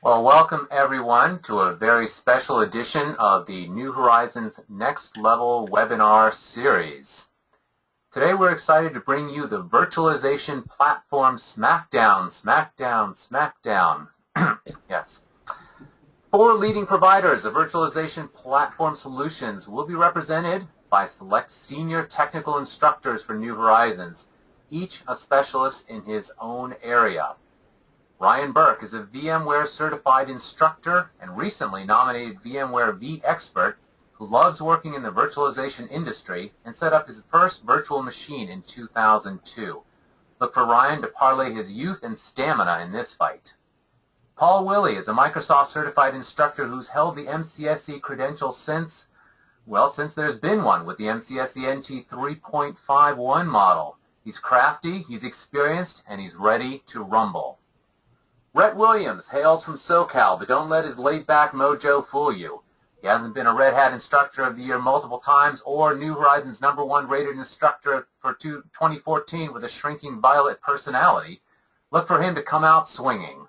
Well, welcome everyone to a very special edition of the New Horizons Next Level webinar series. Today we're excited to bring you the Virtualization Platform Smackdown. Yes. 4 leading providers of virtualization platform solutions will be represented by select senior technical instructors for New Horizons, each a specialist in his own area. Ryan Burke is a VMware certified instructor and recently nominated VMware vExpert who loves working in the virtualization industry and set up his first virtual machine in 2002. Look for Ryan to parlay his youth and stamina in this fight. Paul Willey is a Microsoft certified instructor who's held the MCSE credential since there's been one with the MCSE NT 3.51 model. He's crafty, he's experienced, and he's ready to rumble. Rhett Williams hails from SoCal, but don't let his laid-back mojo fool you. He hasn't been a Red Hat Instructor of the Year multiple times or New Horizons #1 rated instructor for 2014 with a shrinking violet personality. Look for him to come out swinging.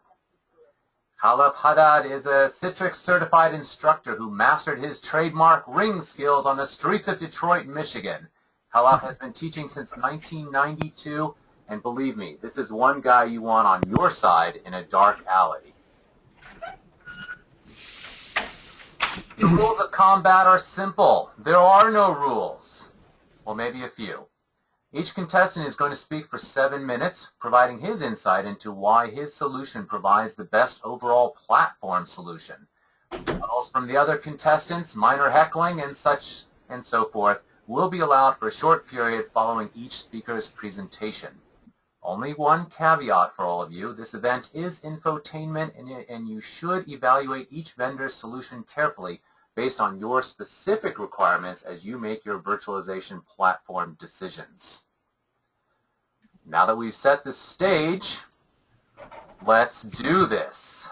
Khalaf Haddad is a Citrix certified instructor who mastered his trademark ring skills on the streets of Detroit, Michigan. Khalaf has been teaching since 1992. And believe me, this is one guy you want on your side in a dark alley. The rules of combat are simple. There are no rules. Well, maybe a few. Each contestant is going to speak for 7 minutes, providing his insight into why his solution provides the best overall platform solution. Models from the other contestants, minor heckling, and such and so forth will be allowed for a short period following each speaker's presentation. Only one caveat for all of you. This event is infotainment and you should evaluate each vendor's solution carefully based on your specific requirements as you make your virtualization platform decisions. Now that we've set the stage, let's do this.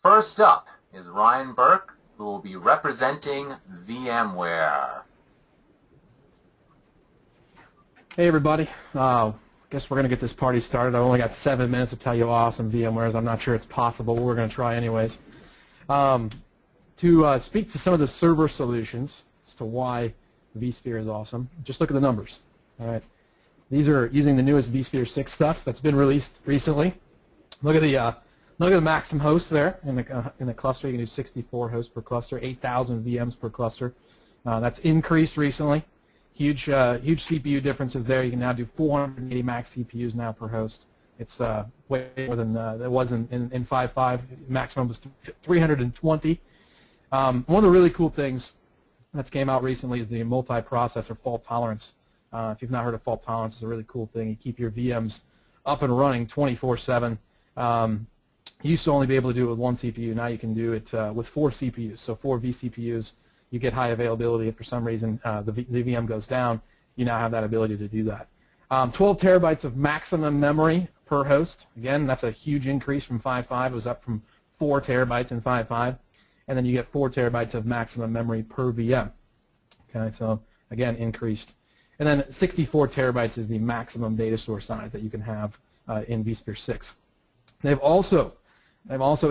First up is Ryan Burke, who will be representing VMware. Hey everybody. Guess we're going to get this party started. I only got 7 minutes to tell you how awesome VMware is. I'm not sure it's possible, but we're going to try anyways. To speak to some of the server solutions as to why vSphere is awesome, just look at the numbers. All right, these are using the newest vSphere 6 stuff that's been released recently. Look at the maximum host there in the cluster. You can do 64 hosts per cluster, 8,000 VMs per cluster. That's increased recently. Huge CPU differences there. You can now do 480 max CPUs now per host. It's way more than it was in 5.5. Maximum was 320. One of the really cool things that's came out recently is the multi-processor fault tolerance. If you've not heard of fault tolerance, it's a really cool thing. You keep your VMs up and running 24/7. You used to only be able to do it with 1 CPU. Now you can do it with 4 CPUs. So 4 vCPUs. You get high availability. If for some reason the VM goes down, you now have that ability to do that. 12 terabytes of maximum memory per host. Again, that's a huge increase from 5.5. It was up from 4 terabytes in 5.5. And then you get 4 terabytes of maximum memory per VM. Okay, so again, increased. And then 64 terabytes is the maximum data store size that you can have in vSphere 6. They've also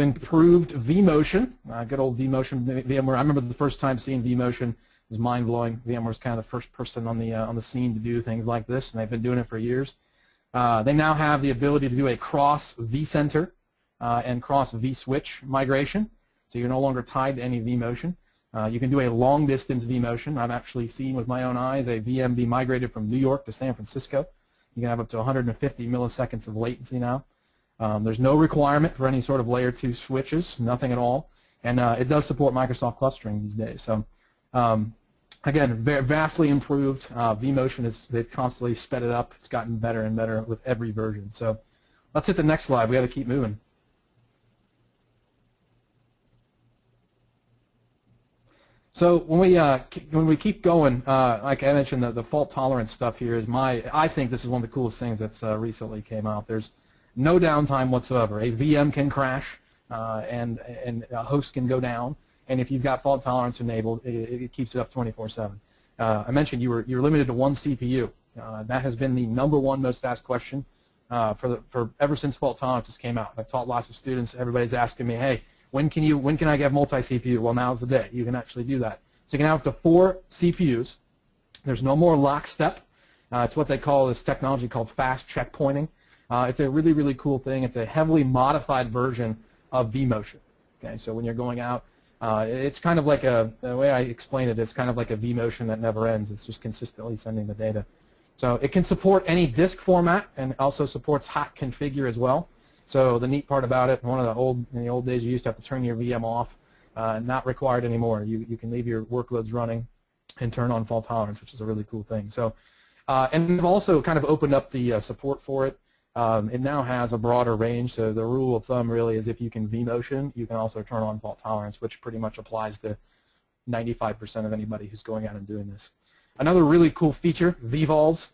improved vMotion, good old vMotion VMware. I remember the first time seeing vMotion. It was mind-blowing. VMware was kind of the first person on the scene to do things like this, and they've been doing it for years. They now have the ability to do a cross vCenter and cross vSwitch migration, so you're no longer tied to any vMotion. You can do a long-distance vMotion. I've actually seen with my own eyes a VM be migrated from New York to San Francisco. You can have up to 150 milliseconds of latency now. There's no requirement for any sort of layer 2 switches, nothing at all, and it does support Microsoft clustering these days. So again, vastly improved. vMotion they've constantly sped it up. It's gotten better and better with every version. So let's hit the next slide. We got to keep moving. So when we keep going, like I mentioned, the fault tolerance stuff here is I think this is one of the coolest things that's recently came out. There's no downtime whatsoever. A VM can crash and a host can go down, and if you've got fault tolerance enabled, it keeps it up 24/7. I mentioned you're limited to 1 CPU. That has been the #1 most asked question for ever since fault tolerances came out. I've taught lots of students. Everybody's asking me, hey, when can I get multi-CPU? Well, now's the day. You can actually do that. So you can have up to 4 CPUs. There's no more lockstep. It's what they call this technology called fast checkpointing. It's a really, really cool thing. It's a heavily modified version of vMotion. Okay, so when you're going out, it's kind of like the way I explain it, it's kind of like a vMotion that never ends. It's just consistently sending the data. So it can support any disk format and also supports hot configure as well. So the neat part about it, in the old days you used to have to turn your VM off, not required anymore. You can leave your workloads running and turn on fault tolerance, which is a really cool thing. So, and we've also kind of opened up the support for it. It now has a broader range, so the rule of thumb really is if you can vMotion, you can also turn on fault tolerance, which pretty much applies to 95% of anybody who's going out and doing this. Another really cool feature, vVols.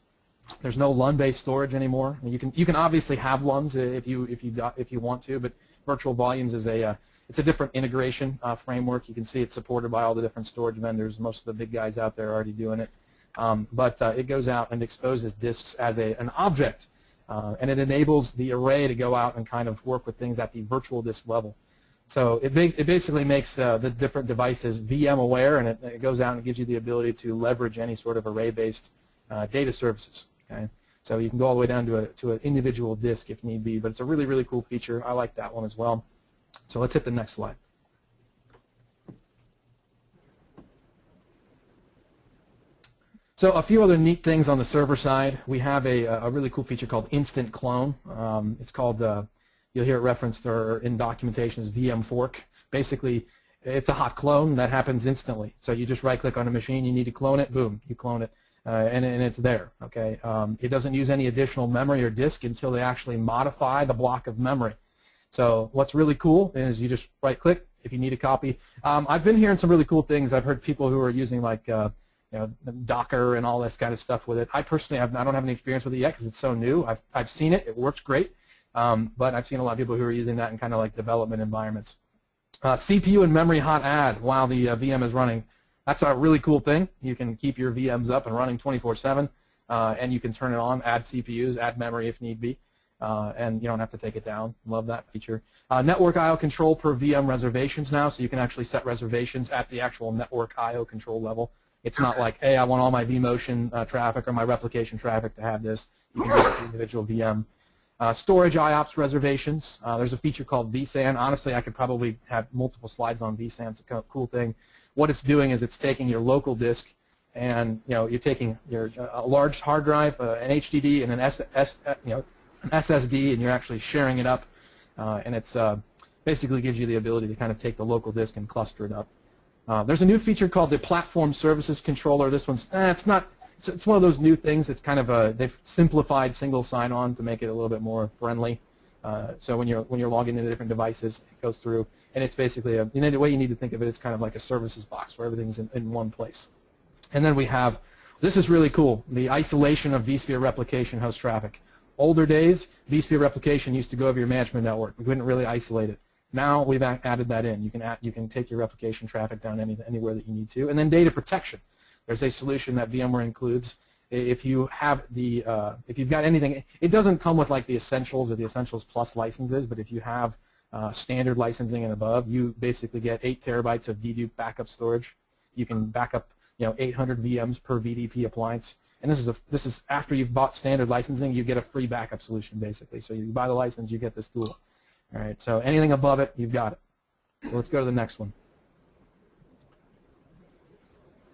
There's no LUN-based storage anymore. You can obviously have LUNs if you want to, but virtual volumes is it's a different integration framework. You can see it's supported by all the different storage vendors. Most of the big guys out there are already doing it, but it goes out and exposes disks as an object. And it enables the array to go out and kind of work with things at the virtual disk level. So it basically makes the different devices VM aware, and it goes out and gives you the ability to leverage any sort of array-based data services. Okay? So you can go all the way down to an individual disk if need be, but it's a really, really cool feature. I like that one as well. So let's hit the next slide. So a few other neat things on the server side. We have a really cool feature called Instant Clone. It's called, you'll hear it referenced or in documentation as VM fork. Basically, it's a hot clone that happens instantly. So you just right-click on a machine, you need to clone it, boom, you clone it, and it's there. Okay. It doesn't use any additional memory or disk until they actually modify the block of memory. So what's really cool is you just right-click if you need a copy. I've been hearing some really cool things. I've heard people who are using like Docker and all this kind of stuff with it. I personally I don't have any experience with it yet because it's so new. I've seen it. It works great. But I've seen a lot of people who are using that in kind of like development environments. CPU and memory hot add while the VM is running. That's a really cool thing. You can keep your VMs up and running 24/7, and you can turn it on, add CPUs, add memory if need be, and you don't have to take it down. Love that feature. Network I/O control per VM reservations now, so you can actually set reservations at the actual network I/O control level. It's not like, hey, I want all my vMotion traffic or my replication traffic to have this. You can do it with individual VM. Storage IOPS reservations. There's a feature called vSAN. Honestly, I could probably have multiple slides on vSAN. It's a cool thing. What it's doing is it's taking your local disk and you're taking a large hard drive, an HDD, and an SSD, and you're actually sharing it up. And it's basically gives you the ability to kind of take the local disk and cluster it up. There's a new feature called the Platform Services Controller. This one's it's one of those new things. It's kind of they've simplified single sign-on to make it a little bit more friendly. So when you're logging into different devices, it goes through, and it's basically the way you need to think of it. It's kind of like a services box where everything's in one place. And then we have, this is really cool, the isolation of vSphere replication host traffic. Older days, vSphere replication used to go over your management network. We couldn't really isolate it. Now we've added that in. You can take your replication traffic down anywhere that you need to. And then data protection. There's a solution that VMware includes. If you have if you've got anything, it doesn't come with like the Essentials or the Essentials Plus licenses, but if you have standard licensing and above, you basically get 8 terabytes of dedupe backup storage. You can back up 800 VMs per VDP appliance. And this is after you've bought standard licensing, you get a free backup solution basically. So you buy the license, you get this tool. All right, so anything above it, you've got it. So let's go to the next one.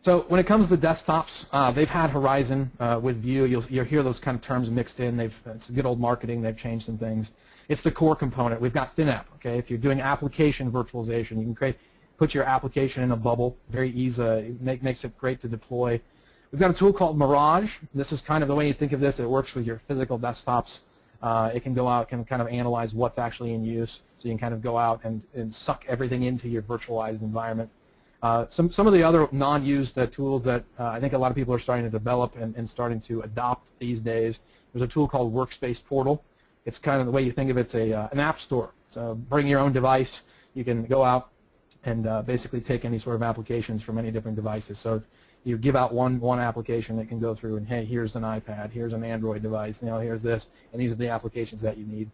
So when it comes to desktops, they've had Horizon with View. You'll hear those kind of terms mixed in. It's good old marketing. They've changed some things. It's the core component. We've got FinApp. Okay, if you're doing application virtualization, you can put your application in a bubble. Very easy. It makes it great to deploy. We've got a tool called Mirage. This is kind of the way you think of this. It works with your physical desktops. It can go out, can kind of analyze what's actually in use, so you can kind of go out and suck everything into your virtualized environment. Some of the other non-used tools that I think a lot of people are starting to develop and starting to adopt these days. There's a tool called Workspace Portal. It's kind of the way you think of it. It's an app store. So bring your own device. You can go out and basically take any sort of applications from any different devices. So you give out one application that can go through and, hey, here's an iPad, here's an Android device, here's this, and these are the applications that you need.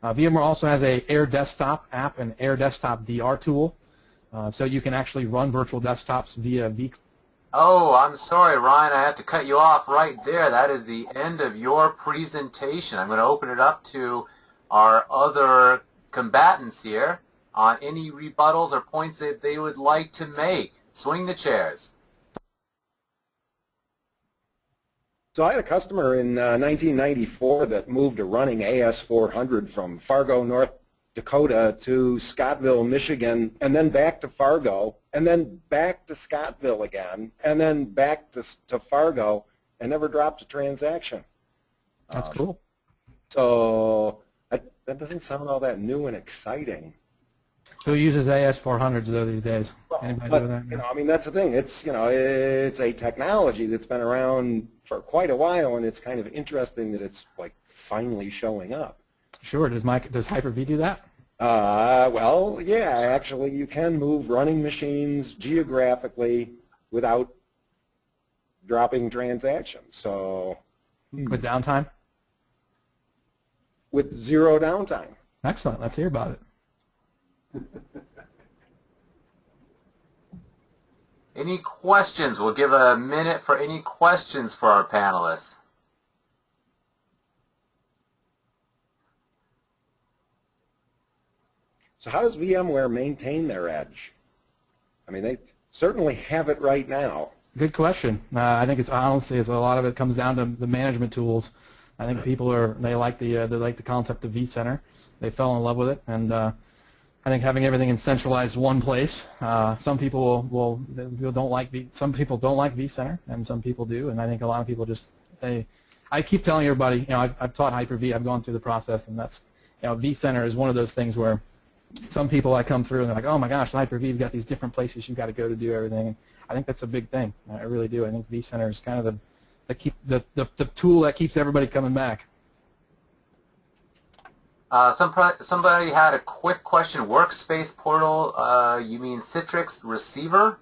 VMware also has a Air Desktop app and Air Desktop DR tool, so you can actually run virtual desktops via vCloud. Oh, I'm sorry, Ryan. I have to cut you off right there. That is the end of your presentation. I'm going to open it up to our other combatants here on any rebuttals or points that they would like to make. Swing the chairs. So I had a customer in 1994 that moved to running AS400 from Fargo, North Dakota to Scottsville, Michigan, and then back to Fargo, and then back to Scottsville again, and then back to Fargo, and never dropped a transaction. That's cool. So that doesn't sound all that new and exciting. Who uses AS400s though these days? Anybody But, do that? you know, I mean, that's the thing. It's, it's a technology that's been around for quite a while, and it's kind of interesting that it's like finally showing up. Sure. Does Hyper-V do that? Well, yeah, actually, you can move running machines geographically without dropping transactions. So With downtime? with zero downtime. Excellent. Let's hear about it. Any questions? We'll give a minute for any questions for our panelists. So how does VMware maintain their edge? I mean, they certainly have it right now. Good question. I think it's honestly, a lot of it comes down to the management tools. I think people they like the concept of vCenter. They fell in love with it, and I think having everything in centralized one place. Some people some people don't like vCenter, and some people do. And I think a lot of people I keep telling everybody, I've taught Hyper-V. I've gone through the process, and that's vCenter is one of those things where some people I come through and they're like, oh my gosh, Hyper-V, you've got these different places you've got to go to do everything. And I think that's a big thing. I really do. I think vCenter is kind of the tool that keeps everybody coming back. Somebody had a quick question. Workspace portal, you mean Citrix receiver?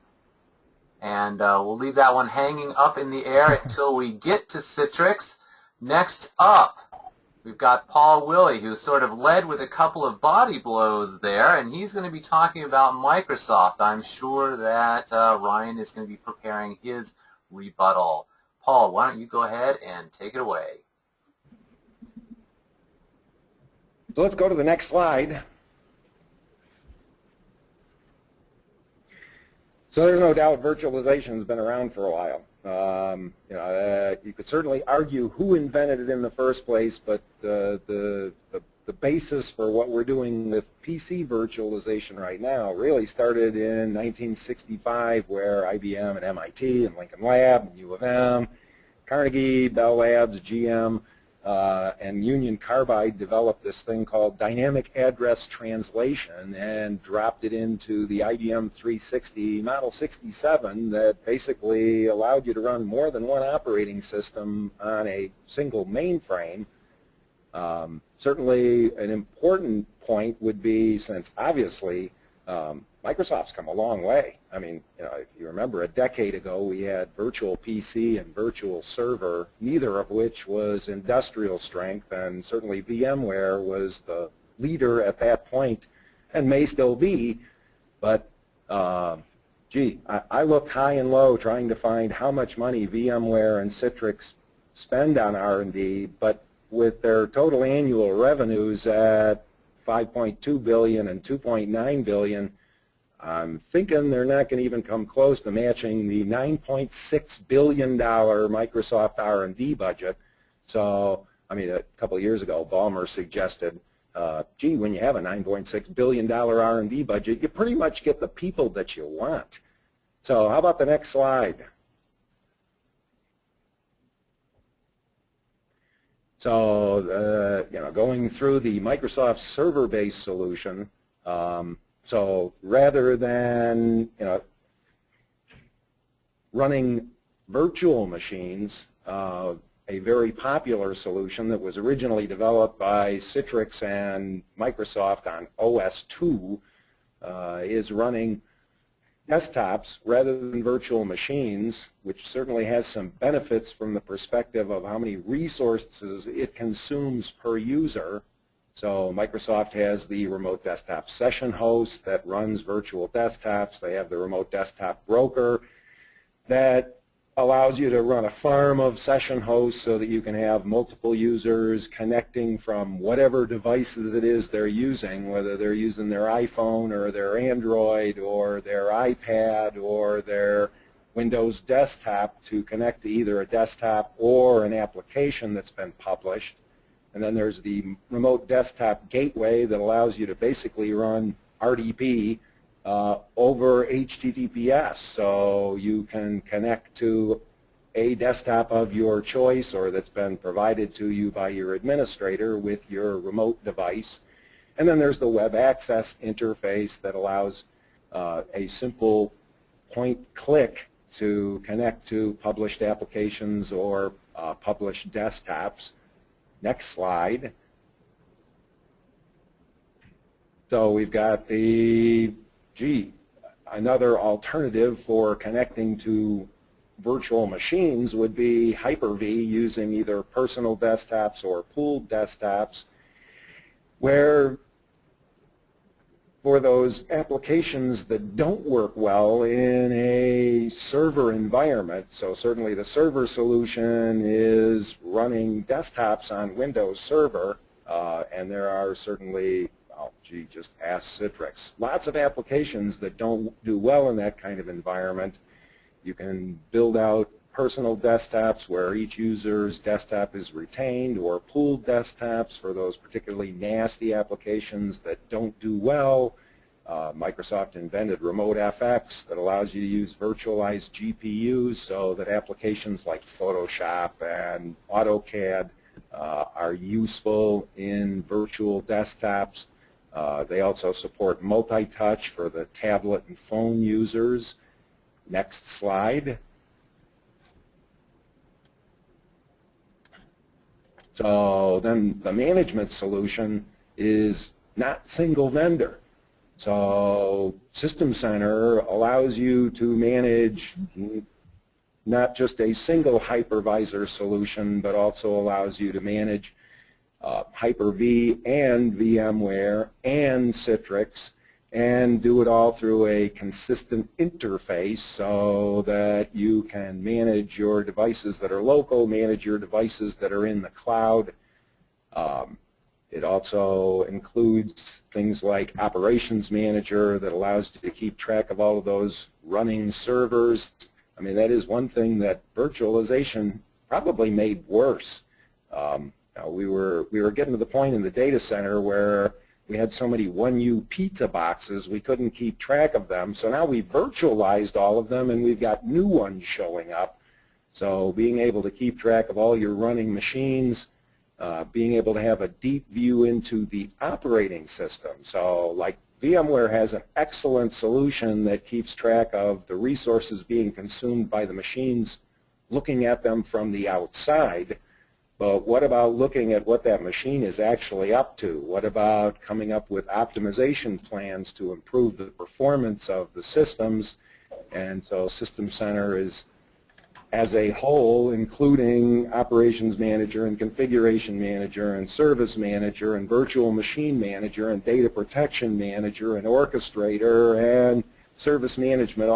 And we'll leave that one hanging up in the air until we get to Citrix. Next up, we've got Paul Willey, who sort of led with a couple of body blows there, and he's going to be talking about Microsoft. I'm sure that Ryan is going to be preparing his rebuttal. Paul, why don't you go ahead and take it away? So let's go to the next slide. So there's no doubt virtualization has been around for a while. You could certainly argue who invented it in the first place, but the basis for what we're doing with PC virtualization right now really started in 1965, where IBM and MIT and Lincoln Lab and U of M, Carnegie, Bell Labs, GM, and Union Carbide developed this thing called dynamic address translation and dropped it into the IBM 360 Model 67 that basically allowed you to run more than one operating system on a single mainframe. Certainly an important point would be, since obviously Microsoft's come a long way. I mean, if you remember, a decade ago we had virtual PC and virtual server, neither of which was industrial strength, and certainly VMware was the leader at that point and may still be. But gee, I looked high and low trying to find how much money VMware and Citrix spend on R&D, but with their total annual revenues at $5.2 billion and $2.9 billion, I'm thinking they're not going to even come close to matching the $9.6 billion Microsoft R&D budget. So, I mean, a couple of years ago, Ballmer suggested, gee, when you have a $9.6 billion R&D budget, you pretty much get the people that you want. So how about the next slide? So, going through the Microsoft server-based solution, so rather than, running virtual machines, a very popular solution that was originally developed by Citrix and Microsoft on OS 2 is running desktops rather than virtual machines, which certainly has some benefits from the perspective of how many resources it consumes per user. So Microsoft has the remote desktop session host that runs virtual desktops. They have the remote desktop broker that allows you to run a farm of session hosts so that you can have multiple users connecting from whatever devices it is they're using, whether they're using their iPhone or their Android or their iPad or their Windows desktop to connect to either a desktop or an application that's been published. And then there's the remote desktop gateway that allows you to basically run RDP over HTTPS, so you can connect to a desktop of your choice or that's been provided to you by your administrator with your remote device. And then there's the web access interface that allows a simple point click to connect to published applications or published desktops. Next slide. So we've got the another alternative for connecting to virtual machines would be Hyper-V using either personal desktops or pooled desktops, where for those applications that don't work well in a server environment, so certainly the server solution is running desktops on Windows Server, and there are certainly just ask Citrix. Lots of applications that don't do well in that kind of environment. You can build out personal desktops where each user's desktop is retained, or pooled desktops for those particularly nasty applications that don't do well. Microsoft invented Remote FX that allows you to use virtualized GPUs so that applications like Photoshop and AutoCAD are useful in virtual desktops. They also support multi-touch for the tablet and phone users. Next slide. So then the management solution is not single vendor. So System Center allows you to manage not just a single hypervisor solution, but also allows you to manage Hyper-V and VMware and Citrix, and do it all through a consistent interface so that you can manage your devices that are local, manage your devices that are in the cloud. It also includes things like Operations Manager that allows you to keep track of all of those running servers. I mean, that is one thing that virtualization probably made worse. We were getting to the point in the data center where we had so many 1U pizza boxes we couldn't keep track of them. So now we virtualized all of them and we've got new ones showing up. So being able to keep track of all your running machines, being able to have a deep view into the operating system. So like VMware has an excellent solution that keeps track of the resources being consumed by the machines, looking at them from the outside. But what about looking at what that machine is actually up to? What about coming up with optimization plans to improve the performance of the systems? And so System Center is, as a whole, including Operations Manager and Configuration Manager and Service Manager and Virtual Machine Manager and Data Protection Manager and Orchestrator and Service Management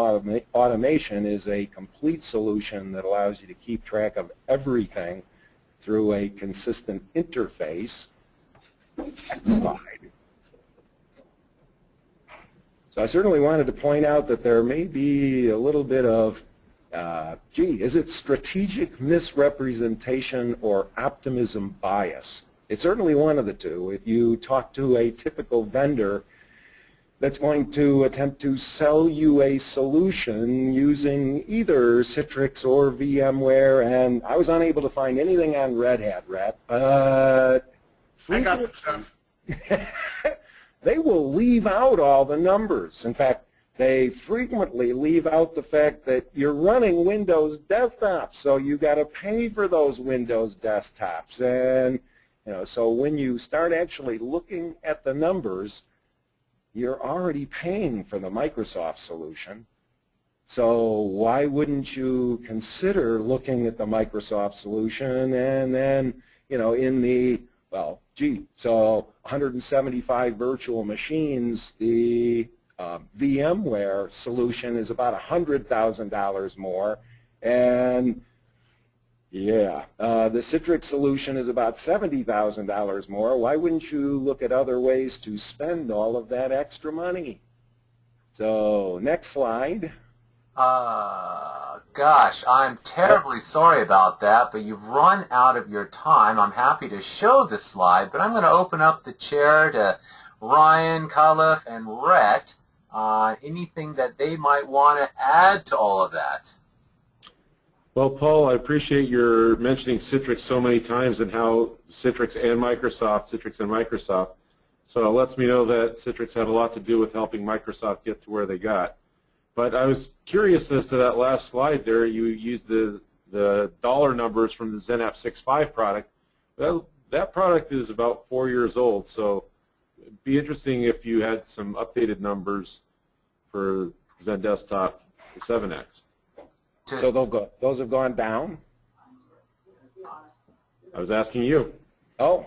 Automation, is a complete solution that allows you to keep track of everything through a consistent interface. Next slide. So I certainly wanted to point out that there may be a little bit of, is it strategic misrepresentation or optimism bias? It's certainly one of the two. If you talk to a typical vendor that's going to attempt to sell you a solution using either Citrix or VMware, and I was unable to find anything on Red Hat, Rhett, but I got some stuff. They will leave out all the numbers. In fact, they frequently leave out the fact that you're running Windows desktops, so you got to pay for those Windows desktops. And so when you start actually looking at the numbers, you're already paying for the Microsoft solution. So why wouldn't you consider looking at the Microsoft solution and then, you know, in the, well, gee, so 175 virtual machines, the VMware solution is about $100,000 more, and yeah, the Citrix solution is about $70,000 more. Why wouldn't you look at other ways to spend all of that extra money? So next slide. Gosh, I'm terribly sorry about that, but you've run out of your time. I'm happy to show the slide, but I'm going to open up the chair to Ryan, Khalif, and Rhett. Anything that they might want to add to all of that? Well, Paul, I appreciate your mentioning Citrix so many times and how Citrix and Microsoft. So it lets me know that Citrix had a lot to do with helping Microsoft get to where they got. But I was curious as to that last slide there. You used the dollar numbers from the XenApp 6.5 product. That product is about 4 years old, so it'd be interesting if you had some updated numbers for Xen Desktop, the 7X. So those have gone down? I was asking you. Oh.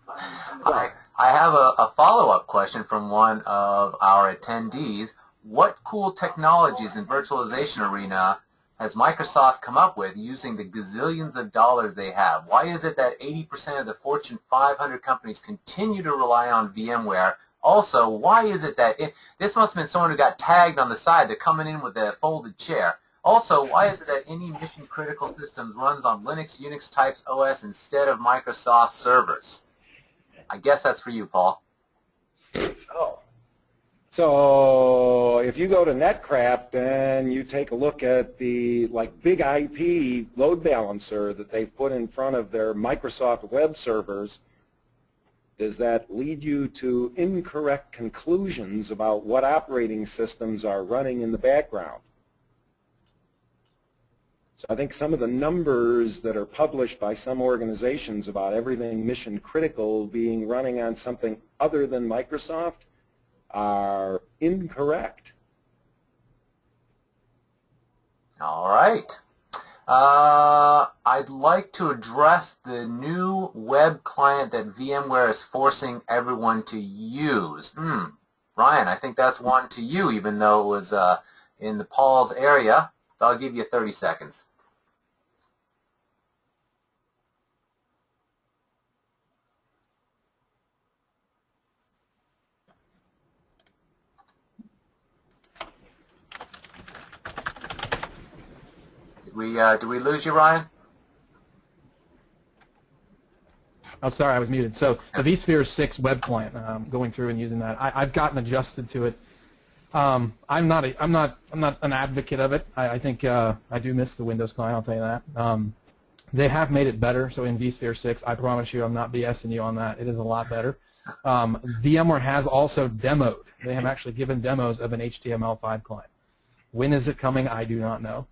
I have a follow-up question from one of our attendees. What cool technologies in virtualization arena has Microsoft come up with using the gazillions of dollars they have? Why is it that 80% of the Fortune 500 companies continue to rely on VMware? Also, why is it that this must have been someone who got tagged on the side? They're coming in with a folded chair. Also, why is it that any mission-critical systems runs on Linux, Unix types OS instead of Microsoft servers? I guess that's for you, Paul. Oh. So if you go to Netcraft and you take a look at the big IP load balancer that they've put in front of their Microsoft web servers, does that lead you to incorrect conclusions about what operating systems are running in the background? So I think some of the numbers that are published by some organizations about everything mission critical being running on something other than Microsoft are incorrect. All right. I'd like to address the new web client that VMware is forcing everyone to use. Ryan, I think that's one to you, even though it was in the Paul's area. So I'll give you 30 seconds. Did we lose you, Ryan? Oh, sorry, I was muted. So the vSphere 6 web client, going through and using that, I've gotten adjusted to it. I'm not an advocate of it. I think I do miss the Windows client. I'll tell you that. They have made it better. So in vSphere 6, I promise you, I'm not BSing you on that. It is a lot better. VMware has also demoed. They have actually given demos of an HTML5 client. When is it coming? I do not know.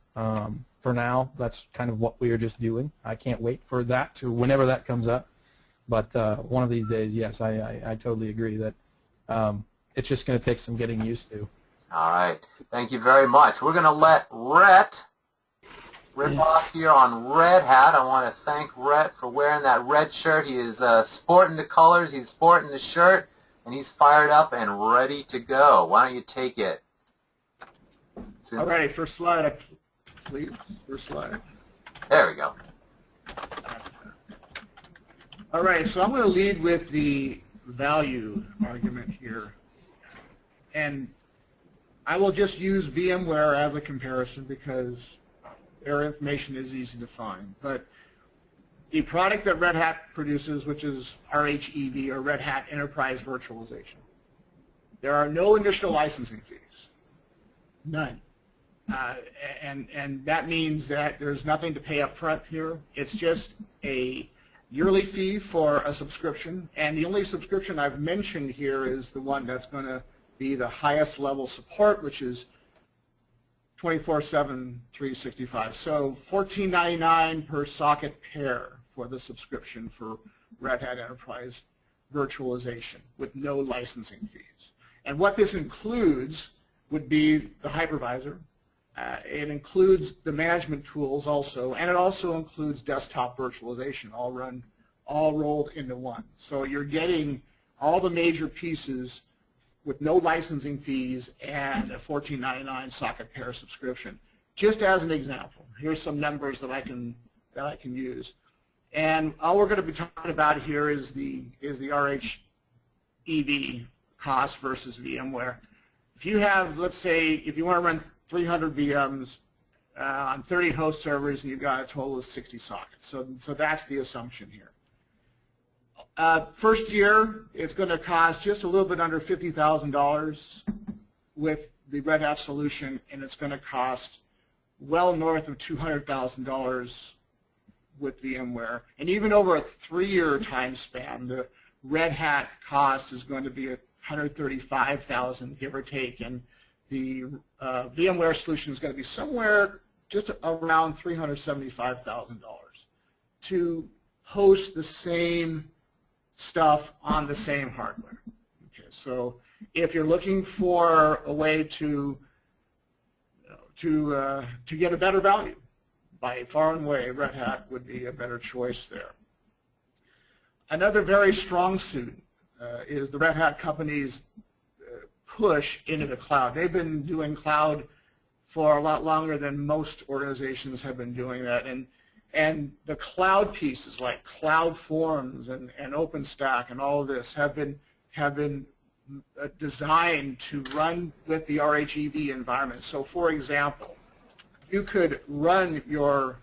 For now, that's kind of what we are just doing. I can't wait for that to whenever that comes up. But one of these days, yes, I totally agree that it's just going to take some getting used to. All right. Thank you very much. We're going to let Rhett rip off here on Red Hat. I want to thank Rhett for wearing that red shirt. He is sporting the colors, he's sporting the shirt, and he's fired up and ready to go. Why don't you take it? All right, first slide, please. First slide. There we go. All right, so I'm going to lead with the value argument here. And I will just use VMware as a comparison because their information is easy to find. But the product that Red Hat produces, which is RHEV, or Red Hat Enterprise Virtualization, there are no initial licensing fees. None. And that means that there's nothing to pay up front here. It's just a yearly fee for a subscription, and the only subscription I've mentioned here is the one that's going to be the highest level support, which is 24/7, 365. So $14.99 per socket pair for the subscription for Red Hat Enterprise Virtualization with no licensing fees. And what this includes would be the hypervisor. It includes the management tools also, and it also includes desktop virtualization, all rolled into one. So you're getting all the major pieces with no licensing fees and a $14.99 socket pair subscription. Just as an example, here's some numbers that I can use. And all we're going to be talking about here is the RHEV cost versus VMware. If you have, let's say, if you want to run 300 VMs on 30 host servers, and you've got a total of 60 sockets. So that's the assumption here. First year, it's going to cost just a little bit under $50,000 with the Red Hat solution, and it's going to cost well north of $200,000 with VMware. And even over a 3-year time span, the Red Hat cost is going to be $135,000, give or take, and the VMware solution is going to be somewhere just around $375,000 to host the same stuff on the same hardware. Okay, so if you're looking for a way to get a better value, by far and away, Red Hat would be a better choice there. Another very strong suit is the Red Hat company's push into the cloud. They've been doing cloud for a lot longer than most organizations have been doing that, and the cloud pieces like Cloud Forms and OpenStack and all of this have been designed to run with the RHEV environment. So, for example, you could run your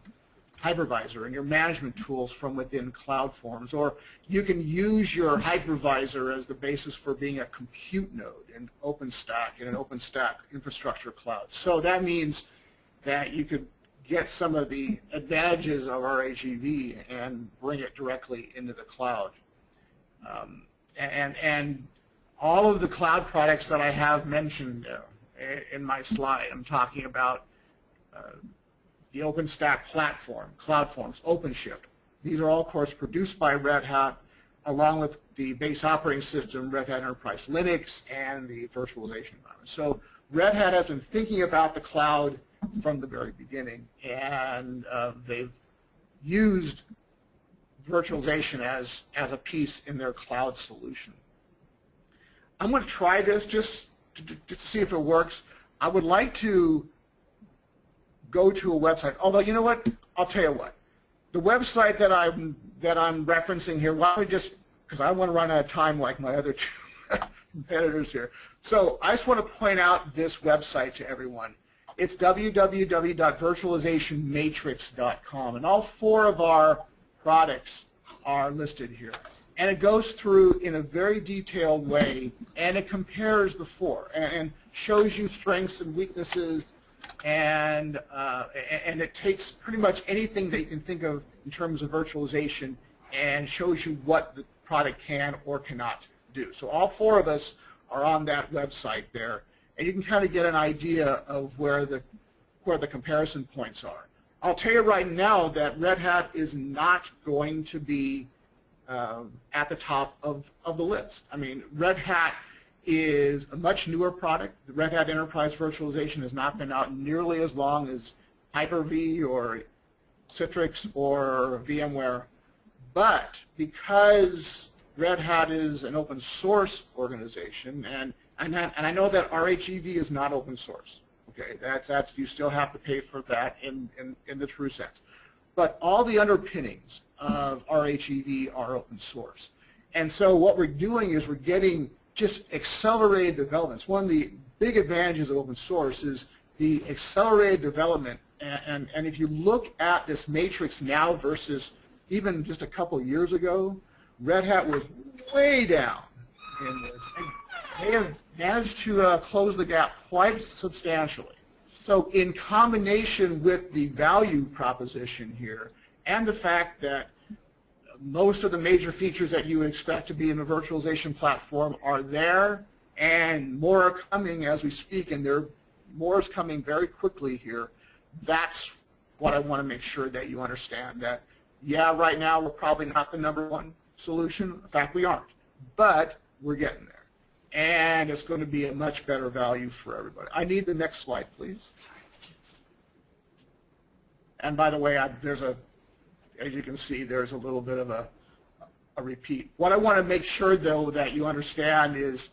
hypervisor and your management tools from within Cloud Forms, or you can use your hypervisor as the basis for being a compute node in OpenStack, in an OpenStack infrastructure cloud. So that means that you could get some of the advantages of RHEV and bring it directly into the cloud. And all of the cloud products that I have mentioned in my slide, I'm talking about the OpenStack platform, CloudForms, OpenShift. These are all, of course, produced by Red Hat, along with the base operating system, Red Hat Enterprise Linux, and the virtualization environment. So Red Hat has been thinking about the cloud from the very beginning, and they've used virtualization as a piece in their cloud solution. I'm going to try this just to see if it works. I would like to go to a website, although you know what? I'll tell you what. The website that I'm referencing here, why don't we just, because I want to run out of time like my other two competitors here. So I just want to point out this website to everyone. It's www.virtualizationmatrix.com, and all 4 of our products are listed here. And it goes through in a very detailed way, and it compares the 4 and shows you strengths and weaknesses, and it takes pretty much anything that you can think of in terms of virtualization and shows you what the product can or cannot do. So all 4 of us are on that website there, and you can kind of get an idea of where the comparison points are. I'll tell you right now that Red Hat is not going to be at the top of the list. I mean, Red Hat is a much newer product. The Red Hat Enterprise Virtualization has not been out nearly as long as Hyper-V or Citrix or VMware. But because Red Hat is an open source organization, and I know that RHEV is not open source. Okay, that's you still have to pay for that in the true sense. But all the underpinnings of RHEV are open source. And so what we're doing is we're getting just accelerated developments. One of the big advantages of open source is the accelerated development. And if you look at this matrix now versus even just a couple of years ago, Red Hat was way down in this. And they have managed to close the gap quite substantially. So in combination with the value proposition here and the fact that most of the major features that you would expect to be in a virtualization platform are there, and more are coming as we speak, and more is coming very quickly here. That's what I want to make sure that you understand, that, yeah, right now we're probably not the #1 solution. In fact, we aren't, but we're getting there. And and it's going to be a much better value for everybody. I need the next slide, please. And by the way, as you can see, there's a little bit of a repeat. What I want to make sure, though, that you understand is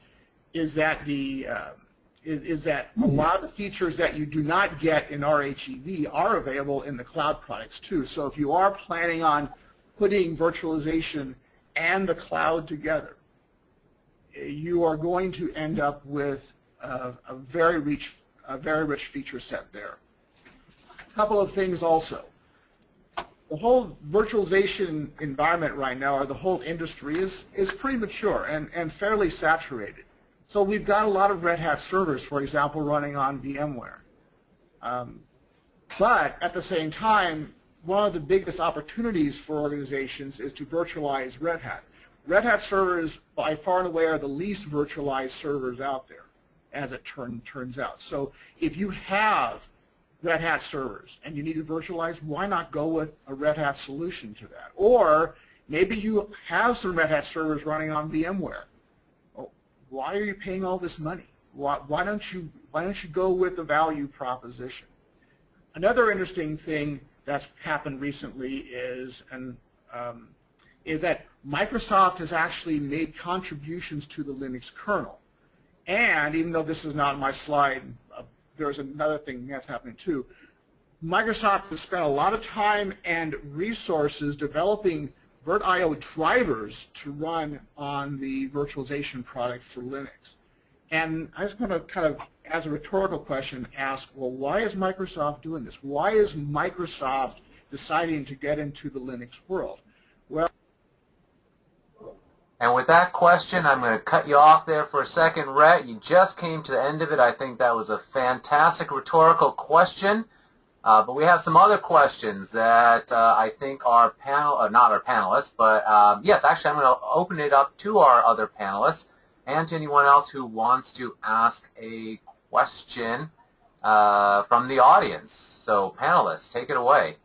that that a lot of the features that you do not get in RHEV are available in the cloud products too. So if you are planning on putting virtualization and the cloud together, you are going to end up with a very rich feature set there. A couple of things also. The whole virtualization environment right now, or the whole industry, is pretty mature and fairly saturated. So we've got a lot of Red Hat servers, for example, running on VMware. But at the same time, one of the biggest opportunities for organizations is to virtualize Red Hat. Red Hat servers, by far and away, are the least virtualized servers out there, as it turns out. So if you have Red Hat servers and you need to virtualize, why not go with a Red Hat solution to that? Or maybe you have some Red Hat servers running on VMware. Well, why are you paying all this money? Why don't you go with the value proposition? Another interesting thing that's happened recently is that Microsoft has actually made contributions to the Linux kernel. And even though this is not on my slide, there's another thing that's happening too. Microsoft has spent a lot of time and resources developing VirtIO drivers to run on the virtualization product for Linux. And I just want to kind of, as a rhetorical question, ask, well, why is Microsoft doing this? Why is Microsoft deciding to get into the Linux world? Well, and with that question, I'm going to cut you off there for a second, Rhett. You just came to the end of it. I think that was a fantastic rhetorical question. But we have some other questions that I think our panel, not our panelists, but yes, actually I'm going to open it up to our other panelists and to anyone else who wants to ask a question from the audience. So panelists, take it away.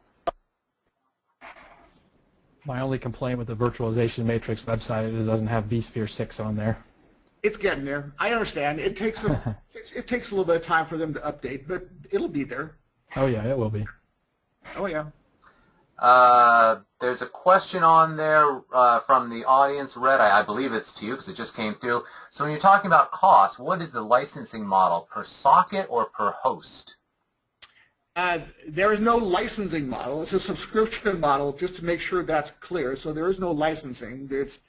My only complaint with the Virtualization Matrix website is it doesn't have vSphere 6 on there. it's getting there. I understand. It takes it takes a little bit of time for them to update, but it'll be there. Oh yeah, it will be. Oh yeah. There's a question on there from the audience. Red, I believe it's to you because it just came through. So when you're talking about cost, what is the licensing model, per socket or per host? There is no licensing model. It's a subscription model, just to make sure that's clear. So there is no licensing. It's,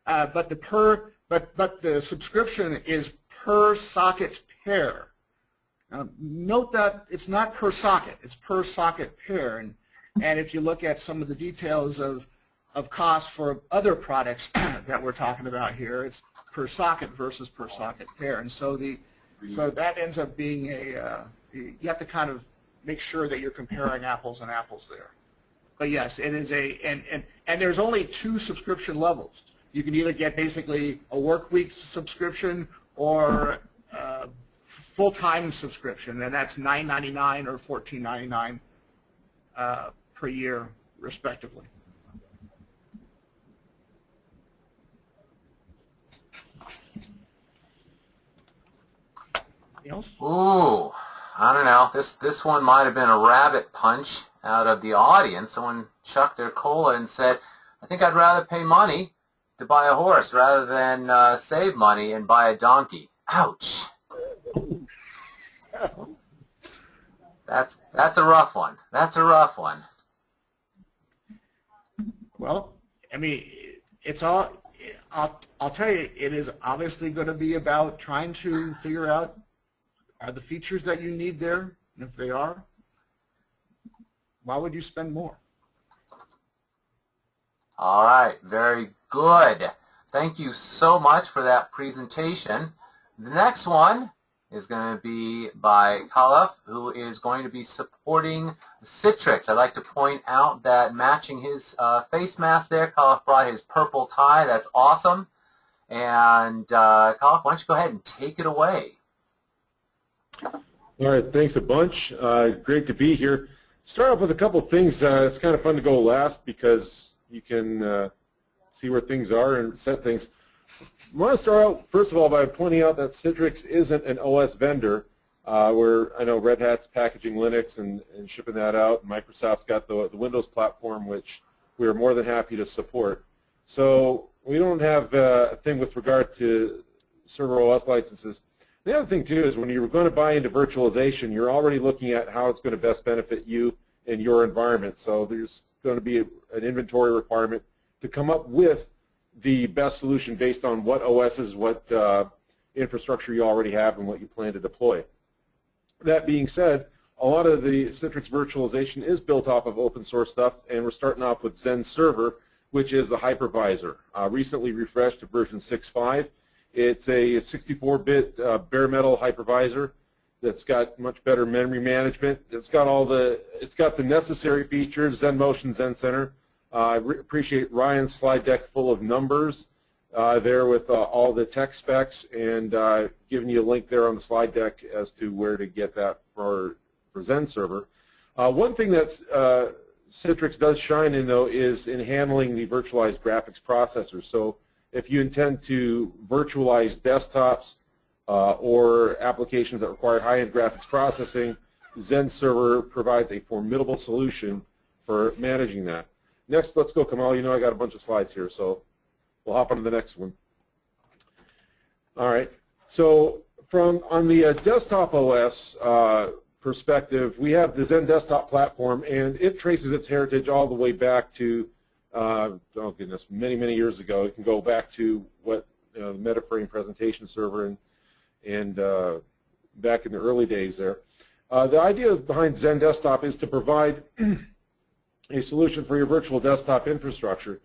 but the subscription is per socket pair. Note that it's not per socket. It's per socket pair. And if you look at some of the details of cost for other products that we're talking about here, it's per socket versus per socket pair. And so so that ends up being you have to kind of make sure that you're comparing apples and apples there. But yes, it is and there's only 2 subscription levels. You can either get basically a work week subscription or full-time subscription, and that's $9.99 or $14.99 per year, respectively. Anything else? Ooh, I don't know. This one might have been a rabbit punch out of the audience. Someone chucked their cola and said, "I think I'd rather pay money to buy a horse rather than save money and buy a donkey." Ouch. That's a rough one. That's a rough one. Well, I mean, it's all. I'll tell you, it is obviously going to be about trying to figure out, are the features that you need there, and if they are, why would you spend more? All right, very good. Thank you so much for that presentation. The next one is going to be by Khalaf, who is going to be supporting Citrix. I'd like to point out that matching his face mask there, Khalaf brought his purple tie. That's awesome. And Khalaf, why don't you go ahead and take it away? All right, thanks a bunch. Great to be here. Start off with a couple things. It's kind of fun to go last because you can see where things are and set things. I want to start out, first of all, by pointing out that Citrix isn't an OS vendor. Where I know Red Hat's packaging Linux and shipping that out. Microsoft's got the Windows platform, which we are more than happy to support. So we don't have a thing with regard to server OS licenses. The other thing, too, is when you're going to buy into virtualization, you're already looking at how it's going to best benefit you in your environment. So there's going to be an inventory requirement to come up with the best solution based on what OSs, what infrastructure you already have, and what you plan to deploy. That being said, a lot of the Citrix virtualization is built off of open source stuff, and we're starting off with Zen Server, which is a hypervisor. Recently refreshed to version 6.5. It's a 64-bit bare metal hypervisor that's got much better memory management. It's got the necessary features: Zen Motion, Zen Center. I appreciate Ryan's slide deck full of numbers there with all the tech specs, and giving you a link there on the slide deck as to where to get that for Zen Server. One thing that Citrix does shine in, though, is in handling the virtualized graphics processor. So if you intend to virtualize desktops or applications that require high-end graphics processing, Zen Server provides a formidable solution for managing that. Next, let's go, Kamal. You know I got a bunch of slides here, so we'll hop on to the next one. All right. So on the desktop OS perspective, we have the Zen Desktop platform, and it traces its heritage all the way back to, oh goodness, many, many years ago. It can go back to what the MetaFrame presentation server and back in the early days there. The idea behind Zen Desktop is to provide a solution for your virtual desktop infrastructure.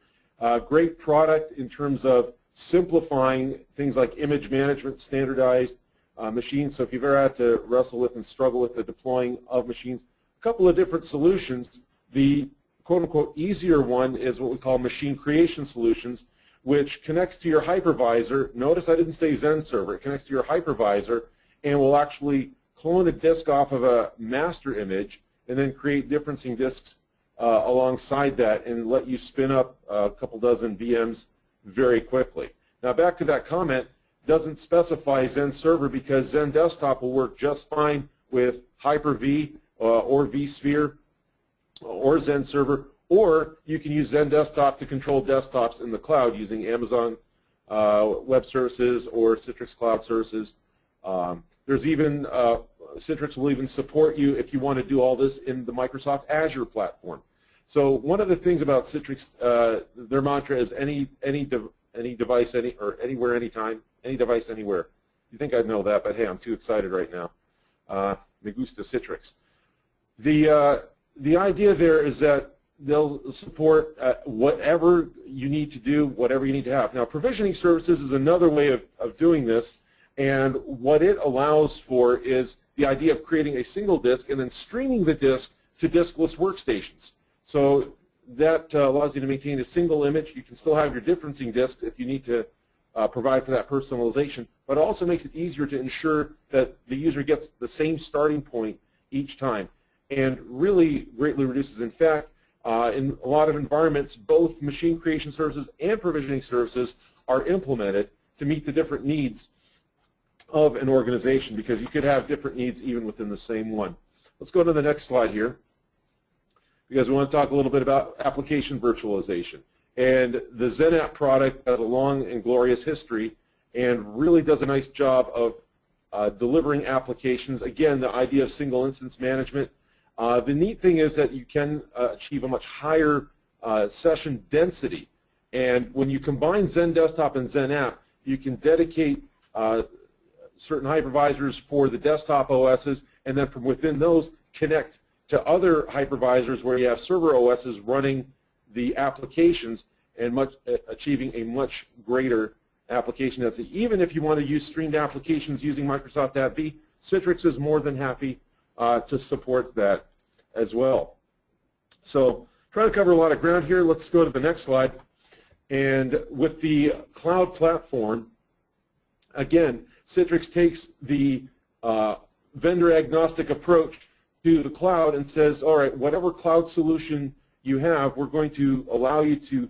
Great product in terms of simplifying things like image management, standardized machines. So if you've ever had to wrestle with and struggle with the deploying of machines, a couple of different solutions. The quote-unquote easier one is what we call machine creation solutions, which connects to your hypervisor. Notice I didn't say Zen Server. It connects to your hypervisor and will actually clone a disk off of a master image and then create differencing disks alongside that and let you spin up a couple dozen VMs very quickly. Now back to that comment, doesn't specify Zen Server because Zen Desktop will work just fine with Hyper-V or vSphere or Zen Server, or you can use Zen Desktop to control desktops in the cloud using Amazon Web Services or Citrix Cloud Services. There's even, Citrix will even support you if you want to do all this in the Microsoft Azure platform. So one of the things about Citrix, their mantra is any device, or anywhere, anytime, any device, anywhere. You think I'd know that, but hey, I'm too excited right now. Me gusta Citrix. The idea there is that they'll support whatever you need to do, whatever you need to have. Now, provisioning services is another way of doing this, and what it allows for is the idea of creating a single disk and then streaming the disk to diskless workstations. So that allows you to maintain a single image. You can still have your differencing disks if you need to provide for that personalization, but it also makes it easier to ensure that the user gets the same starting point each time, and really greatly reduces. In fact, in a lot of environments, both machine creation services and provisioning services are implemented to meet the different needs of an organization, because you could have different needs even within the same one. Let's go to the next slide here, because we want to talk a little bit about application virtualization. And the XenApp product has a long and glorious history and really does a nice job of delivering applications. Again, the idea of single instance management. The neat thing is that you can achieve a much higher session density. And when you combine Zen Desktop and XenApp, you can dedicate certain hypervisors for the desktop OSs, and then from within those connect to other hypervisors where you have server OSs running the applications and achieving a much greater application density. Even if you want to use streamed applications using Microsoft AppV, Citrix is more than happy to support that as well. So try to cover a lot of ground here. Let's go to the next slide. And with the cloud platform, again, Citrix takes the vendor agnostic approach to the cloud and says, all right, whatever cloud solution you have, we're going to allow you to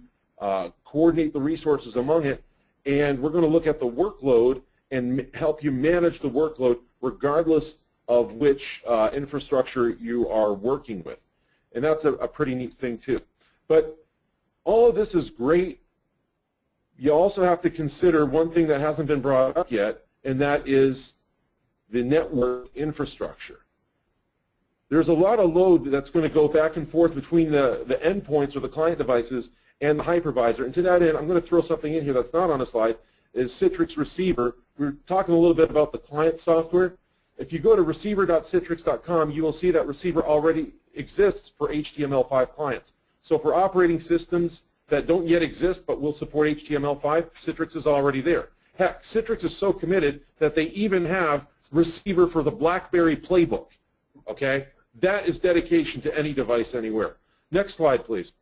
coordinate the resources among it and we're going to look at the workload and help you manage the workload regardless of which infrastructure you are working with. And that's a pretty neat thing too. But all of this is great. You also have to consider one thing that hasn't been brought up yet, and that is the network infrastructure. There's a lot of load that's going to go back and forth between the endpoints or the client devices and the hypervisor. And to that end, I'm going to throw something in here that's not on the slide, is Citrix Receiver. We're talking a little bit about the client software. If you go to receiver.citrix.com, you will see that Receiver already exists for HTML5 clients. So for operating systems that don't yet exist but will support HTML5, Citrix is already there. Heck, Citrix is so committed that they even have Receiver for the BlackBerry Playbook. Okay? That is dedication to any device anywhere. Next slide, please.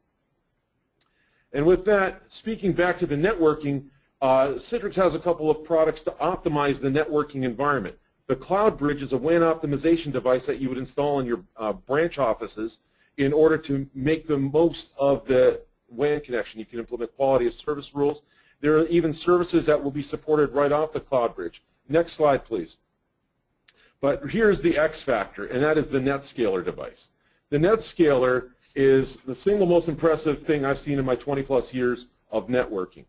And with that, speaking back to the networking, Citrix has a couple of products to optimize the networking environment. The Cloud Bridge is a WAN optimization device that you would install in your branch offices in order to make the most of the WAN connection. You can implement quality of service rules. There are even services that will be supported right off the Cloud Bridge. Next slide, please. But here's the X factor, and that is the NetScaler device. The NetScaler is the single most impressive thing I've seen in my 20-plus years of networking.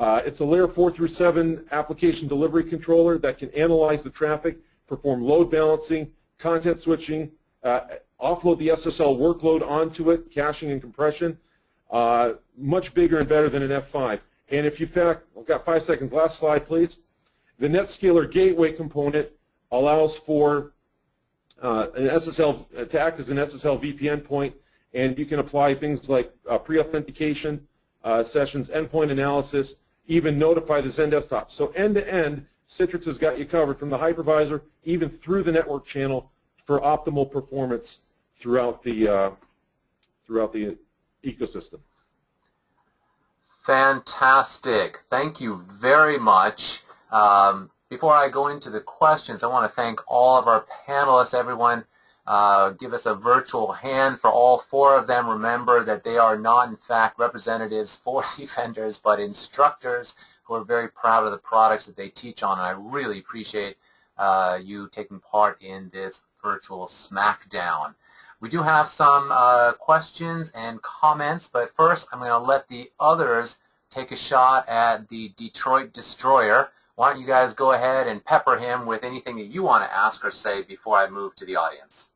It's a layer 4 through 7 application delivery controller that can analyze the traffic, perform load balancing, content switching, offload the SSL workload onto it, caching and compression. Much bigger and better than an F5. And if you fact, I've got 5 seconds, last slide please. The NetScaler gateway component allows for an SSL to act as an SSL VPN point, and you can apply things like pre-authentication sessions, endpoint analysis, even notify the Zen desktop. So end-to-end, Citrix has got you covered from the hypervisor even through the network channel for optimal performance throughout the ecosystem. Fantastic. Thank you very much. Before I go into the questions, I want to thank all of our panelists. Everyone, give us a virtual hand for all 4 of them. Remember that they are not, in fact, representatives for the vendors, but instructors who are very proud of the products that they teach on. And I really appreciate you taking part in this virtual Smackdown. We do have some questions and comments, but first I'm going to let the others take a shot at the Detroit Destroyer. Why don't you guys go ahead and pepper him with anything that you want to ask or say before I move to the audience.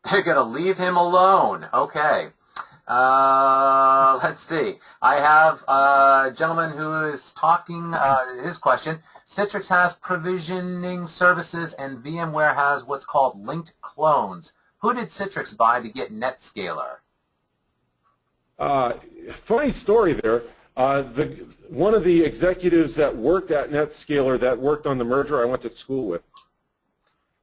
They're going to leave him alone. Okay. Let's see. I have a gentleman who is talking, his question. Citrix has provisioning services and VMware has what's called linked clones. Who did Citrix buy to get NetScaler? Funny story there. One of the executives that worked at NetScaler that worked on the merger I went to school with.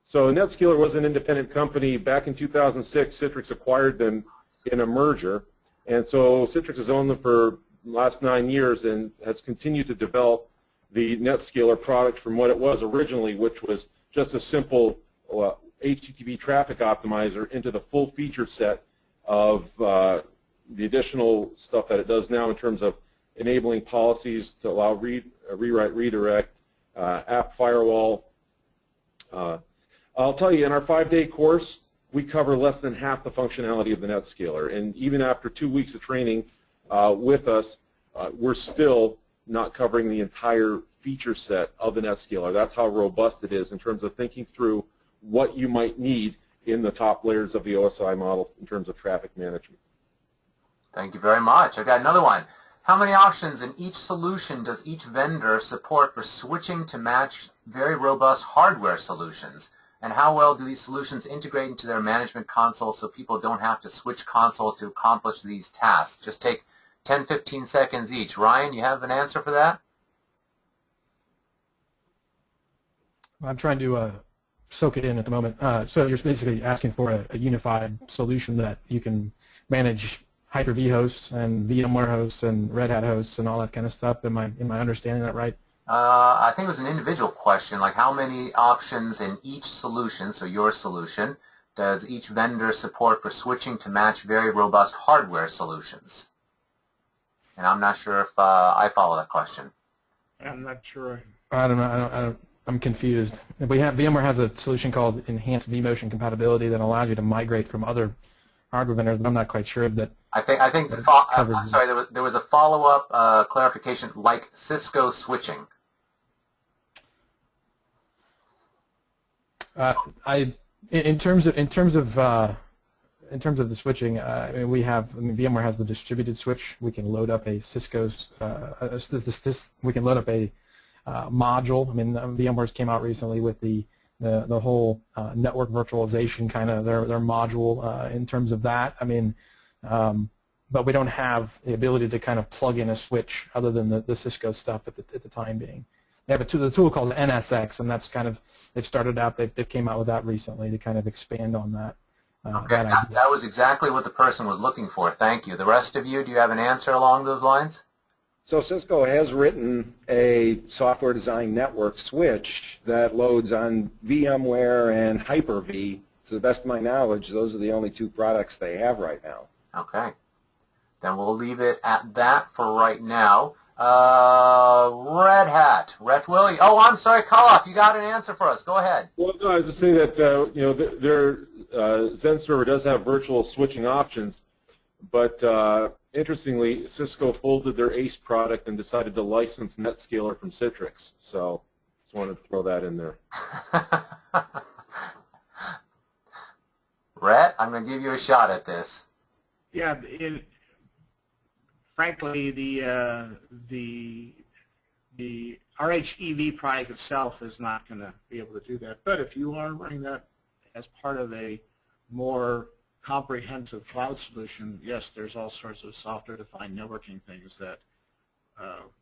So NetScaler was an independent company. Back in 2006, Citrix acquired them in a merger. And so Citrix has owned them for the last 9 years and has continued to develop the NetScaler product from what it was originally, which was just a simple HTTP traffic optimizer, into the full feature set of the additional stuff that it does now in terms of enabling policies to allow rewrite, redirect, app firewall. I'll tell you, in our 5-day course, we cover less than half the functionality of the NetScaler. And even after 2 weeks of training with us, we're still not covering the entire feature set of the NetScaler. That's how robust it is in terms of thinking through what you might need in the top layers of the OSI model in terms of traffic management. Thank you very much. I've got another one. How many options in each solution does each vendor support for switching to match very robust hardware solutions? And how well do these solutions integrate into their management console so people don't have to switch consoles to accomplish these tasks? Just take 10, 15 seconds each. Ryan, you have an answer for that? I'm trying to soak it in at the moment. So you're basically asking for a unified solution that you can manage Hyper-V hosts and VMware hosts and Red Hat hosts and all that kind of stuff. Am I understanding that right? I think it was an individual question, like how many options in each solution, so your solution, does each vendor support for switching to match very robust hardware solutions? And I'm not sure if I follow that question. I'm not sure. I don't know. I'm confused. VMware has a solution called Enhanced vMotion Compatibility that allows you to migrate from other hardware vendors, but I'm not quite sure that. I think I'm sorry. There was a follow-up clarification, like Cisco switching. In terms of the switching, VMware has the distributed switch. We can load up a Cisco's. We can load up a module. I mean, VMware's came out recently with the whole network virtualization kind of their module in terms of that. I mean, but we don't have the ability to kind of plug in a switch other than the Cisco stuff at the time being. They have the tool called NSX, and that's kind of they've started out. They came out with that recently to kind of expand on that. Okay, that was exactly what the person was looking for. Thank you. The rest of you, do you have an answer along those lines? So Cisco has written a software-defined network switch that loads on VMware and Hyper-V. To the best of my knowledge, those are the only two products they have right now. Okay. Then we'll leave it at that for right now. Red Hat, Rhett Willie. Oh, I'm sorry, Koloff, you got an answer for us. Go ahead. Well, no, I was just saying that their Zen server does have virtual switching options, but interestingly, Cisco folded their ACE product and decided to license NetScaler from Citrix. So, just wanted to throw that in there. Rhett, I'm going to give you a shot at this. Yeah, frankly, the RHEV product itself is not going to be able to do that. But if you are running that as part of a more comprehensive cloud solution, yes, there's all sorts of software-defined networking things that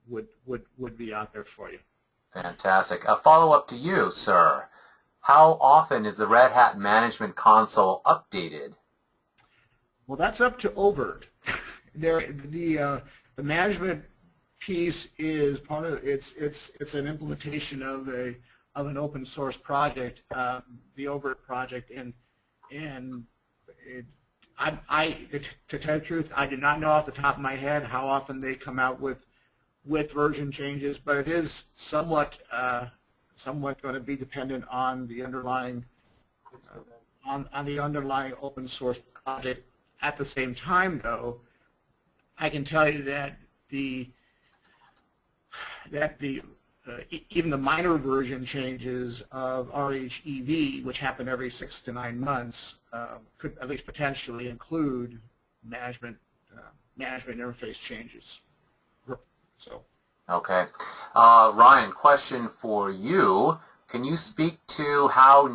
would be out there for you. Fantastic. A follow-up to you, sir. How often is the Red Hat Management Console updated? Well, that's up to Overt. The management piece is part of it's an implementation of an open source project, the Overt project, and to tell the truth, I do not know off the top of my head how often they come out with version changes, but it is somewhat going to be dependent on the underlying on the underlying open source project. At the same time, though, I can tell you that even the minor version changes of RHEV, which happen every 6 to 9 months, could at least potentially include management interface changes. So. Okay. Ryan, question for you. Can you speak to how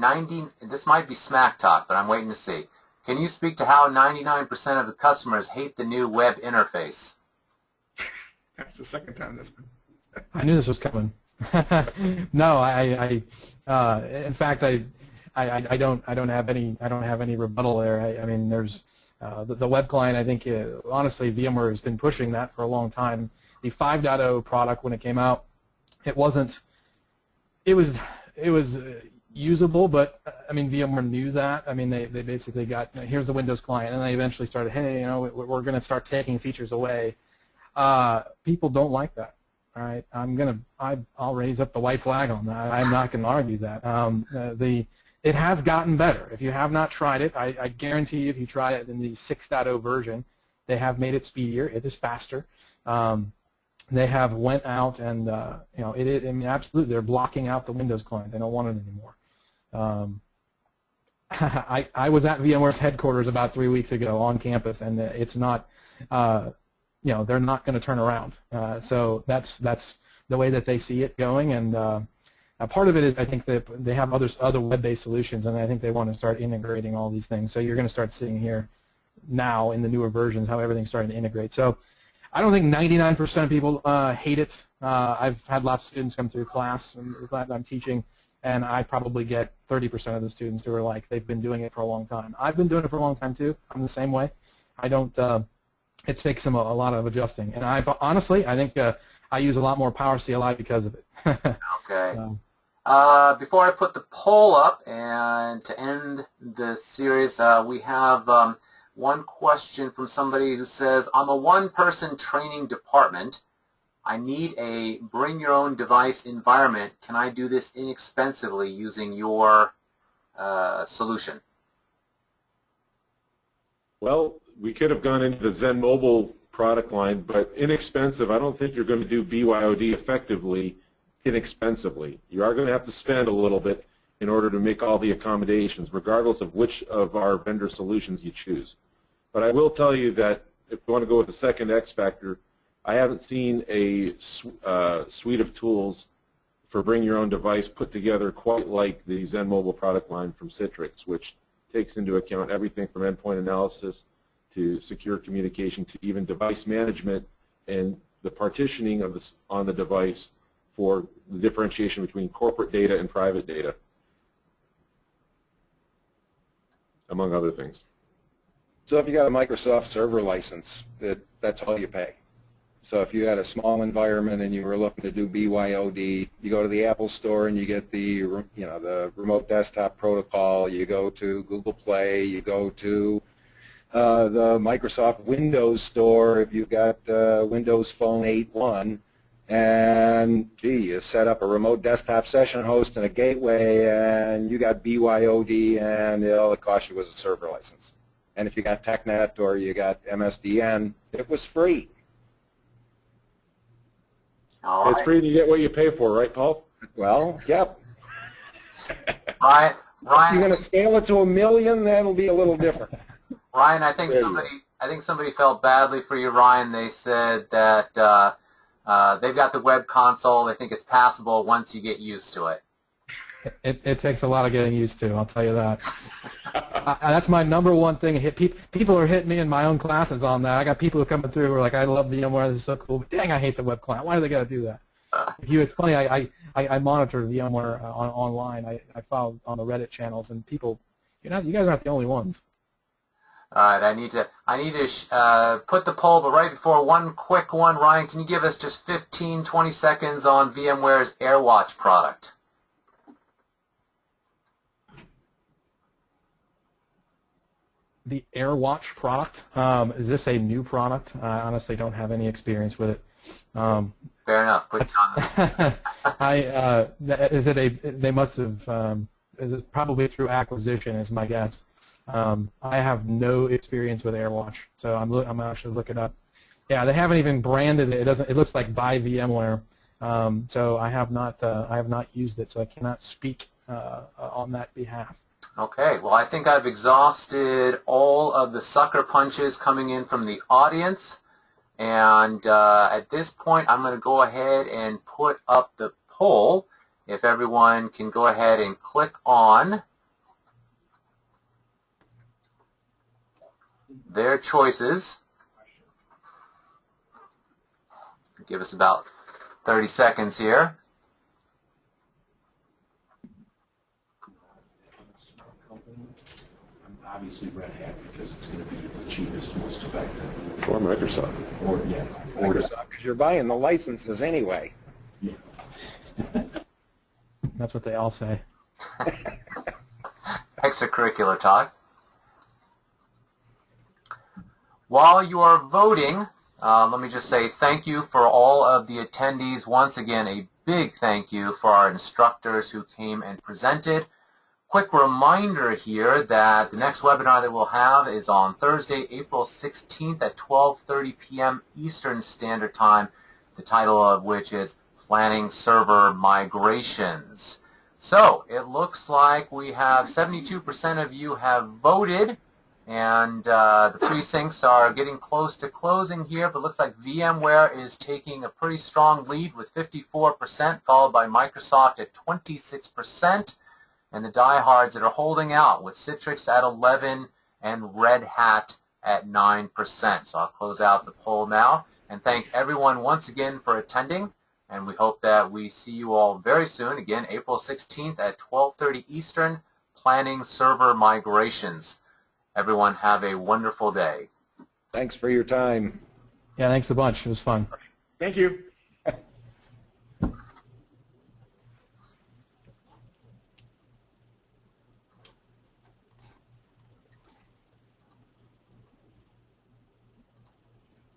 this might be smack talk, but I'm waiting to see. Can you speak to how 99% of the customers hate the new web interface? That's the second time that's been. I knew this was coming. No, in fact, I don't have any rebuttal there. I mean, there's the web client. I think honestly, VMware has been pushing that for a long time. The 5.0 product, when it came out, it was usable, but I mean, VMware knew that. I mean, they basically got, here's the Windows client, and they eventually started, hey, we're going to start taking features away. People don't like that. All right, I'll raise up the white flag on that. I'm not going to argue that. It has gotten better. If you have not tried it, I guarantee you, if you try it in the 6.0 version, they have made it speedier. It is faster. They have went out and I mean, absolutely, they're blocking out the Windows client. They don't want it anymore. I was at VMware's headquarters about 3 weeks ago on campus, and it's not. They're not going to turn around. So that's the way that they see it going, and part of it is I think that they have other web-based solutions, and I think they want to start integrating all these things. So you're going to start seeing here now in the newer versions how everything's starting to integrate. So I don't think 99% of people hate it. I've had lots of students come through class that I'm teaching, and I probably get 30% of the students who are like, they've been doing it for a long time. I've been doing it for a long time too. I'm the same way. I don't. It takes them a lot of adjusting, and honestly, I think I use a lot more Power CLI because of it. Okay. Before I put the poll up and to end the series, we have one question from somebody who says, I'm a one-person training department. I need a bring-your-own-device environment. Can I do this inexpensively using your solution? Well, we could have gone into the Zen Mobile product line, but inexpensive, I don't think you're going to do BYOD effectively inexpensively. You are going to have to spend a little bit in order to make all the accommodations, regardless of which of our vendor solutions you choose. But I will tell you that if you want to go with the second X factor, I haven't seen a suite of tools for bring your own device put together quite like the Zen Mobile product line from Citrix, which takes into account everything from endpoint analysis to secure communication to even device management and the partitioning of this on the device for the differentiation between corporate data and private data, among other things. So if you got a Microsoft server license, that's all you pay. So if you had a small environment and you were looking to do BYOD, you go to the Apple Store and you get the the remote desktop protocol. You go to Google Play. You go to the Microsoft Windows Store if you've got Windows Phone 8.1, and gee, you set up a remote desktop session host and a gateway, and you got BYOD, and all it cost you was a server license. And if you got TechNet or you got MSDN, it was free. All It's right. free to get what you pay for, right, Paul? Well, yep. Ryan, If you're going to scale it to 1 million, that'll be a little different. Ryan, I think somebody felt badly for you, Ryan. They said that they've got the web console. They think it's passable once you get used to it. It takes a lot of getting used to, I'll tell you that. That's my number one thing. People are hitting me in my own classes on that. I got people who are coming through who are like, I love VMware, this is so cool, but dang, I hate the web client. Why do they got to do that? It's funny, I monitor VMware online. I follow on the Reddit channels, and people, you guys aren't the only ones. All right, I need to put the poll, but right before, one quick one, Ryan, can you give us just 15, 20 seconds on VMware's AirWatch product? The AirWatch product, is this a new product? I honestly don't have any experience with it. Fair enough. Put it on they must have, is it probably through acquisition is my guess. I have no experience with AirWatch, so I'm actually looking up. Yeah, they haven't even branded it. It looks like by VMware. So I have not used it, so I cannot speak on that behalf. Okay, well, I think I've exhausted all of the sucker punches coming in from the audience, and at this point I'm going to go ahead and put up the poll. If everyone can go ahead and click on their choices. Give us about 30 seconds here. Obviously Red Hat, because it's going to be the cheapest, most effective. Or Microsoft. Or Microsoft, because you're buying the licenses anyway. yeah. That's what they all say. Extracurricular talk. While you are voting, let me just say thank you for all of the attendees. Once again, a big thank you for our instructors who came and presented. Quick reminder here that the next webinar that we'll have is on Thursday, April 16th at 12:30 p.m. Eastern Standard Time, the title of which is Planning Server Migrations. So it looks like we have 72% of you have voted, and the precincts are getting close to closing here, but it looks like VMware is taking a pretty strong lead with 54%, followed by Microsoft at 26%. And the diehards that are holding out with Citrix at 11 and Red Hat at 9%. So I'll close out the poll now and thank everyone once again for attending. And we hope that we see you all very soon. Again, April 16th at 12:30 Eastern, Planning Server Migrations. Everyone have a wonderful day. Thanks for your time. Yeah, thanks a bunch. It was fun. Thank you.